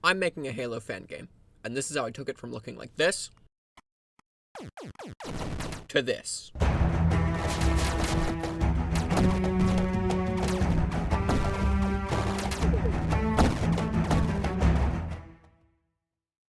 I'm making a Halo fan game, and this is how I took it from looking like this to this.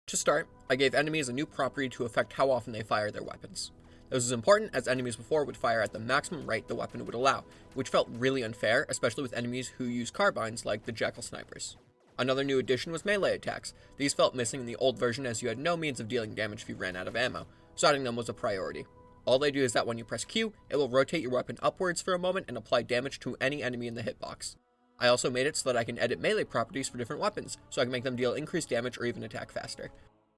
To start, I gave enemies a new property to affect how often they fire their weapons. This was important as enemies before would fire at the maximum rate the weapon would allow, which felt really unfair, especially with enemies who use carbines like the Jekyll snipers. Another new addition was melee attacks. These felt missing in the old version as you had no means of dealing damage if you ran out of ammo, so adding them was a priority. All they do is that when you press Q, it will rotate your weapon upwards for a moment and apply damage to any enemy in the hitbox. I also made it so that I can edit melee properties for different weapons, so I can make them deal increased damage or even attack faster.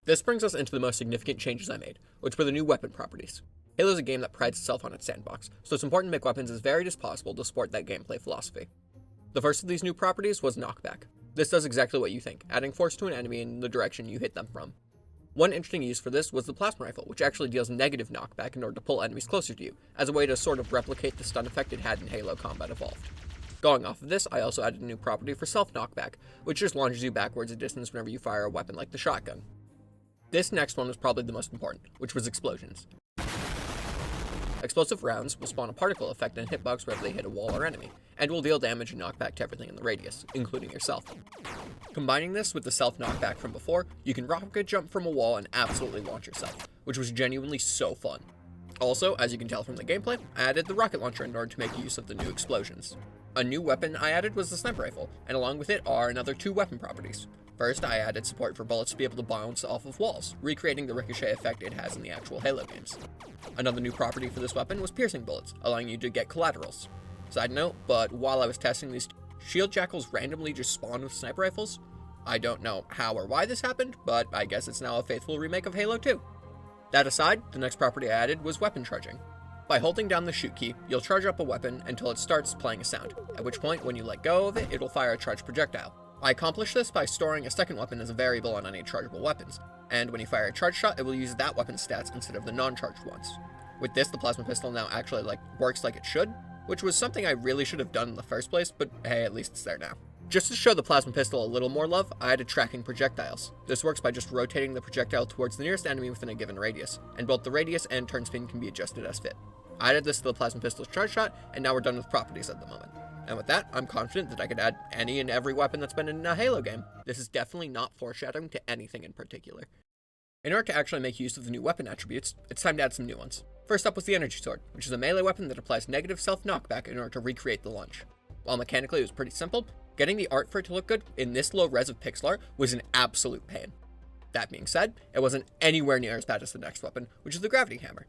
This brings us into the most significant changes I made, which were the new weapon properties. Halo is a game that prides itself on its sandbox, so it's important to make weapons as varied as possible to support that gameplay philosophy. The first of these new properties was knockback. This does exactly what you think, adding force to an enemy in the direction you hit them from. One interesting use for this was the plasma rifle, which actually deals negative knockback in order to pull enemies closer to you, as a way to sort of replicate the stun effect it had in Halo Combat Evolved. Going off of this, I also added a new property for self-knockback, which just launches you backwards a distance whenever you fire a weapon like the shotgun. This next one was probably the most important, which was explosions. Explosive rounds will spawn a particle effect and hitbox wherever they hit a wall or enemy, and will deal damage and knockback to everything in the radius, including yourself. Combining this with the self-knockback from before, you can rocket jump from a wall and absolutely launch yourself, which was genuinely so fun. Also, as you can tell from the gameplay, I added the rocket launcher in order to make use of the new explosions. A new weapon I added was the sniper rifle, and along with it are another two weapon properties. First, I added support for bullets to be able to bounce off of walls, recreating the ricochet effect it has in the actual Halo games. Another new property for this weapon was piercing bullets, allowing you to get collaterals. Side note, but while I was testing these, shield jackals randomly just spawned with sniper rifles. I don't know how or why this happened, but I guess it's now a faithful remake of Halo 2. That aside, the next property I added was weapon charging. By holding down the shoot key, you'll charge up a weapon until it starts playing a sound, at which point when you let go of it, it will fire a charged projectile. I accomplish this by storing a second weapon as a variable on any chargeable weapons, and when you fire a charge shot, it will use that weapon's stats instead of the non-charged ones. With this, the plasma pistol now actually works like it should, which was something I really should have done in the first place, but hey, at least it's there now. Just to show the plasma pistol a little more love, I added tracking projectiles. This works by just rotating the projectile towards the nearest enemy within a given radius, and both the radius and turn speed can be adjusted as fit. I added this to the plasma pistol's charge shot, and now we're done with properties at the moment. And with that, I'm confident that I could add any and every weapon that's been in a Halo game. This is definitely not foreshadowing to anything in particular. In order to actually make use of the new weapon attributes, it's time to add some new ones. First up was the Energy Sword, which is a melee weapon that applies negative self-knockback in order to recreate the launch. While mechanically it was pretty simple, getting the art for it to look good in this low res of pixel art was an absolute pain. That being said, it wasn't anywhere near as bad as the next weapon, which is the Gravity Hammer.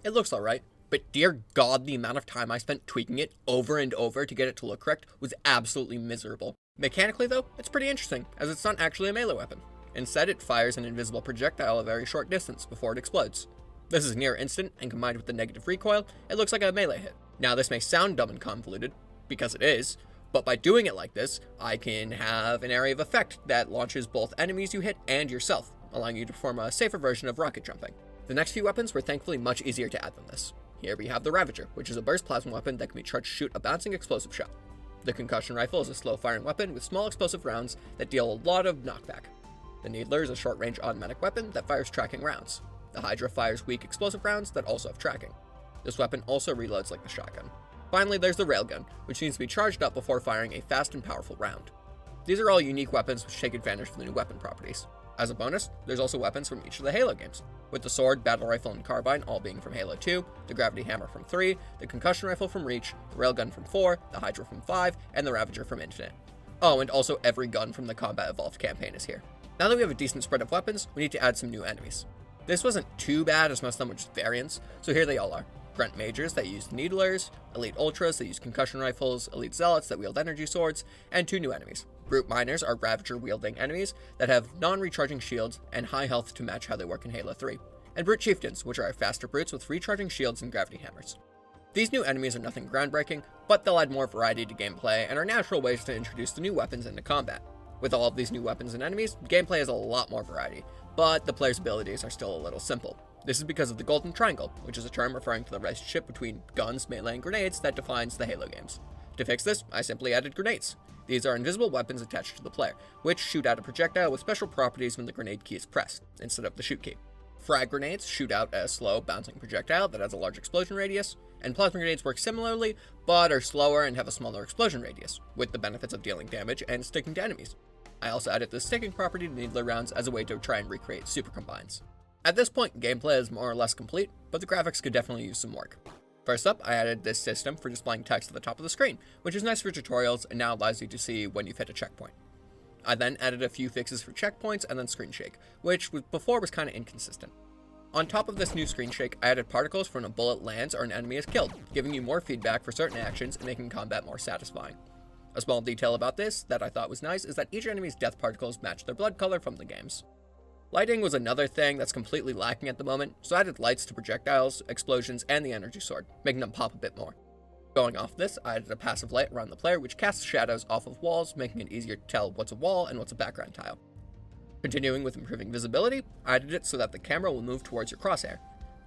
It looks alright, but dear God, the amount of time I spent tweaking it over and over to get it to look correct was absolutely miserable. Mechanically though, it's pretty interesting, as it's not actually a melee weapon. Instead, it fires an invisible projectile a very short distance before it explodes. This is near instant, and combined with the negative recoil, it looks like a melee hit. Now this may sound dumb and convoluted, because it is, but by doing it like this, I can have an area of effect that launches both enemies you hit and yourself, allowing you to perform a safer version of rocket jumping. The next few weapons were thankfully much easier to add than this. Here we have the Ravager, which is a burst plasma weapon that can be charged to shoot a bouncing explosive shot. The Concussion Rifle is a slow-firing weapon with small explosive rounds that deal a lot of knockback. The Needler is a short-range automatic weapon that fires tracking rounds. The Hydra fires weak explosive rounds that also have tracking. This weapon also reloads like the shotgun. Finally, there's the Railgun, which needs to be charged up before firing a fast and powerful round. These are all unique weapons which take advantage of the new weapon properties. As a bonus, there's also weapons from each of the Halo games, with the Sword, Battle Rifle, and Carbine all being from Halo 2, the Gravity Hammer from 3, the Concussion Rifle from Reach, the Railgun from 4, the Hydra from 5, and the Ravager from Infinite. Oh, and also every gun from the Combat Evolved campaign is here. Now that we have a decent spread of weapons, we need to add some new enemies. This wasn't too bad as most of them were just variants, so here they all are. Grunt Majors that use Needlers, Elite Ultras that use Concussion Rifles, Elite Zealots that wield Energy Swords, and two new enemies. Brute Miners are Ravager-wielding enemies that have non-recharging shields and high health to match how they work in Halo 3. And Brute Chieftains, which are faster brutes with recharging shields and gravity hammers. These new enemies are nothing groundbreaking, but they'll add more variety to gameplay and are natural ways to introduce the new weapons into combat. With all of these new weapons and enemies, gameplay has a lot more variety, but the player's abilities are still a little simple. This is because of the Golden Triangle, which is a term referring to the relationship between guns, melee, and grenades that defines the Halo games. To fix this, I simply added grenades. These are invisible weapons attached to the player, which shoot out a projectile with special properties when the grenade key is pressed, instead of the shoot key. Frag grenades shoot out a slow, bouncing projectile that has a large explosion radius, and plasma grenades work similarly, but are slower and have a smaller explosion radius, with the benefits of dealing damage and sticking to enemies. I also added the sticking property to needler rounds as a way to try and recreate super combines. At this point, gameplay is more or less complete, but the graphics could definitely use some work. First up, I added this system for displaying text at the top of the screen, which is nice for tutorials and now allows you to see when you've hit a checkpoint. I then added a few fixes for checkpoints and then screen shake, which before was kind of inconsistent. On top of this new screen shake, I added particles for when a bullet lands or an enemy is killed, giving you more feedback for certain actions and making combat more satisfying. A small detail about this that I thought was nice is that each enemy's death particles match their blood color from the games. Lighting was another thing that's completely lacking at the moment, so I added lights to projectiles, explosions, and the energy sword, making them pop a bit more. Going off this, I added a passive light around the player which casts shadows off of walls, making it easier to tell what's a wall and what's a background tile. Continuing with improving visibility, I added it so that the camera will move towards your crosshair.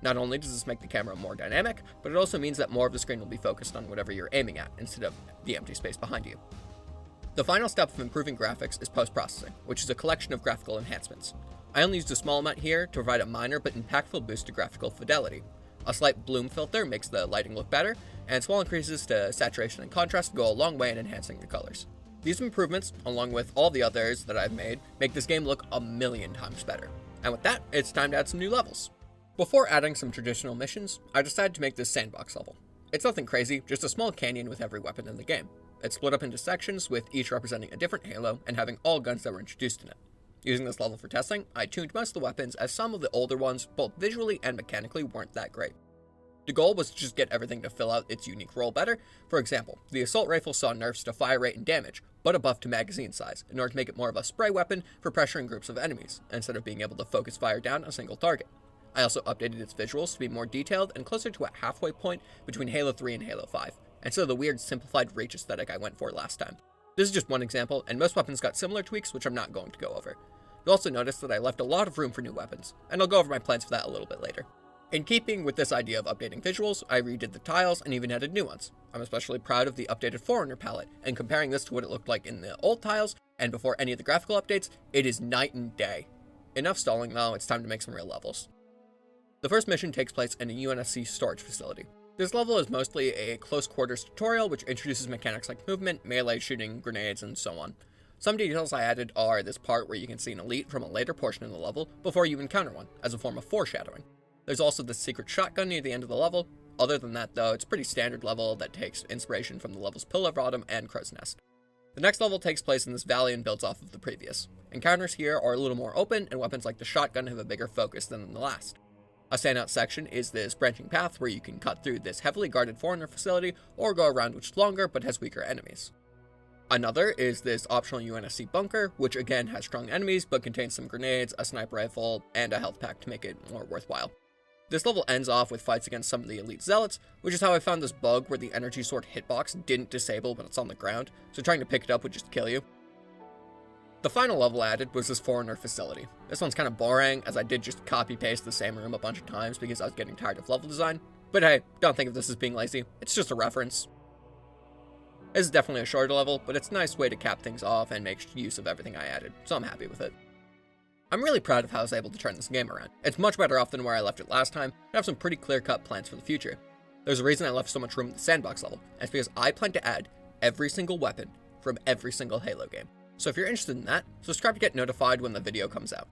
Not only does this make the camera more dynamic, but it also means that more of the screen will be focused on whatever you're aiming at, instead of the empty space behind you. The final step of improving graphics is post-processing, which is a collection of graphical enhancements. I only used a small amount here to provide a minor but impactful boost to graphical fidelity. A slight bloom filter makes the lighting look better, and small increases to saturation and contrast go a long way in enhancing the colors. These improvements, along with all the others that I've made, make this game look a million times better. And with that, it's time to add some new levels. Before adding some traditional missions, I decided to make this sandbox level. It's nothing crazy, just a small canyon with every weapon in the game. It's split up into sections, with each representing a different Halo, and having all guns that were introduced in it. Using this level for testing, I tuned most of the weapons as some of the older ones, both visually and mechanically, weren't that great. The goal was to just get everything to fill out its unique role better. For example, the assault rifle saw nerfs to fire rate and damage, but a buff to magazine size, in order to make it more of a spray weapon for pressuring groups of enemies, instead of being able to focus fire down a single target. I also updated its visuals to be more detailed and closer to a halfway point between Halo 3 and Halo 5, instead of the weird simplified reach aesthetic I went for last time. This is just one example, and most weapons got similar tweaks which I'm not going to go over. You'll also notice that I left a lot of room for new weapons, and I'll go over my plans for that a little bit later. In keeping with this idea of updating visuals, I redid the tiles and even added new ones. I'm especially proud of the updated Forerunner palette, and comparing this to what it looked like in the old tiles, and before any of the graphical updates, it is night and day. Enough stalling though, it's time to make some real levels. The first mission takes place in a UNSC storage facility. This level is mostly a close quarters tutorial which introduces mechanics like movement, melee shooting, grenades, and so on. Some details I added are this part where you can see an elite from a later portion of the level before you encounter one, as a form of foreshadowing. There's also the secret shotgun near the end of the level. Other than that though, it's a pretty standard level that takes inspiration from the levels Pillar of Autumn and Crow's Nest. The next level takes place in this valley and builds off of the previous. Encounters here are a little more open, and weapons like the shotgun have a bigger focus than in the last. A standout section is this branching path where you can cut through this heavily guarded Forerunner facility or go around which is longer but has weaker enemies. Another is this optional UNSC bunker, which again has strong enemies but contains some grenades, a sniper rifle, and a health pack to make it more worthwhile. This level ends off with fights against some of the elite zealots, which is how I found this bug where the energy sword hitbox didn't disable when it's on the ground, so trying to pick it up would just kill you. The final level added was this Forerunner facility. This one's kind of boring, as I did just copy-paste the same room a bunch of times because I was getting tired of level design, but hey, don't think of this as being lazy, it's just a reference. This is definitely a shorter level, but it's a nice way to cap things off and make use of everything I added, so I'm happy with it. I'm really proud of how I was able to turn this game around. It's much better off than where I left it last time, and I have some pretty clear-cut plans for the future. There's a reason I left so much room in the sandbox level, and it's because I plan to add every single weapon from every single Halo game. So if you're interested in that, subscribe to get notified when the video comes out.